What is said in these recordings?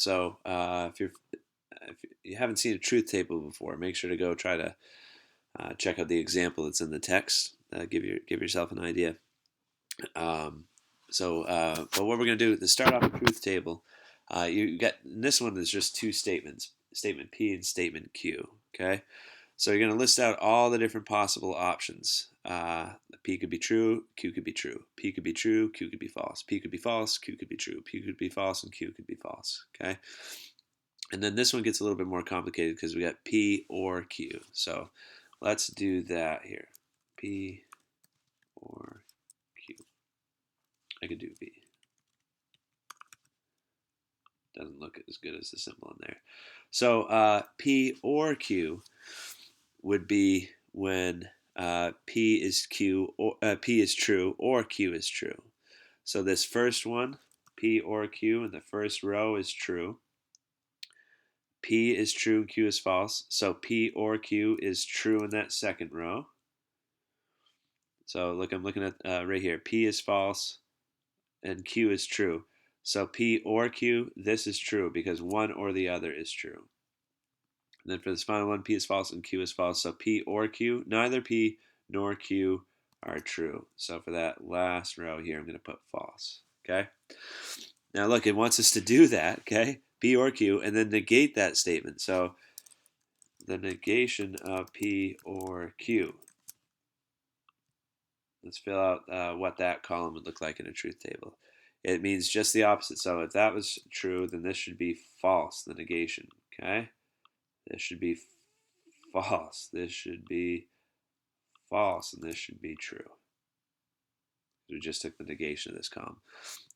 So if you haven't seen a truth table before, make sure to go try to check out the example that's in the text. Give yourself an idea. But what we're going to do to start off a truth table, you get this one. There's just two statements: statement P and statement Q. Okay, so you're going to list out all the different possible options. P could be true, Q could be true. P could be true, Q could be false. P could be false, Q could be true. P could be false, and Q could be false. Okay, and then this one gets a little bit more complicated because we got P or Q. So let's do that here. P or Q. I could do B. Doesn't look as good as the symbol in there. So P or Q would be when P is Q or P is true or Q is true. So this first one, P or Q, in the first row is true. P is true, Q is false. So P or Q is true in that second row. So look, I'm looking at right here. P is false and Q is true. So P or Q, this is true because one or the other is true. And then for this final one, P is false and Q is false. So P or Q, neither P nor Q are true. So for that last row here, I'm going to put false. Okay. Now look, it wants us to do that. Okay. P or Q, and then negate that statement. So the negation of P or Q. Let's fill out what that column would look like in a truth table. It means just the opposite. So if that was true, then this should be false, the negation. Okay? This should be false. This should be false, and this should be true. We just took the negation of this column.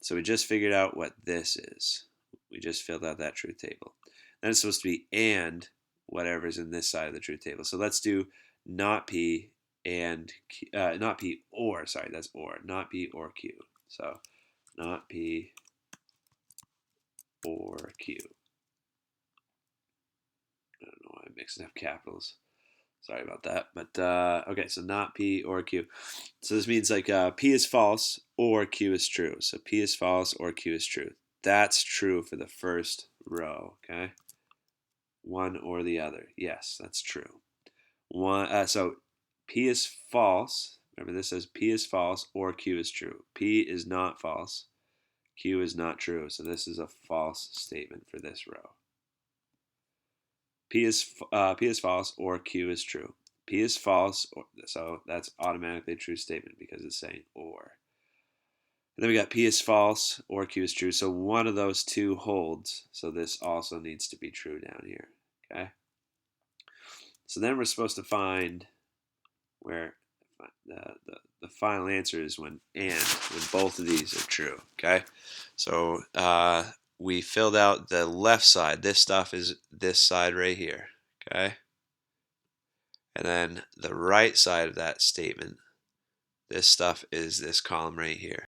So we just figured out what this is. We just filled out that truth table. Then it's supposed to be and whatever's in this side of the truth table. So let's do not P and not P or, sorry, that's or, not P or Q. So not P or Q. I don't know why I'm mixing up capitals. Sorry about that. But okay, so not P or Q. So this means like P is false or Q is true. So P is false or Q is true. That's true for the first row, okay? One or the other. Yes, that's true. So P is false. Remember, this says P is false or Q is true. P is not false. Q is not true. So this is a false statement for this row. P is false or Q is true. P is false, so that's automatically a true statement because it's saying or. And then we got P is false or Q is true. So one of those two holds. So this also needs to be true down here. Okay. So then we're supposed to find where the final answer is when both of these are true. Okay. So we filled out the left side. This stuff is this side right here. Okay. And then the right side of that statement, this stuff is this column right here.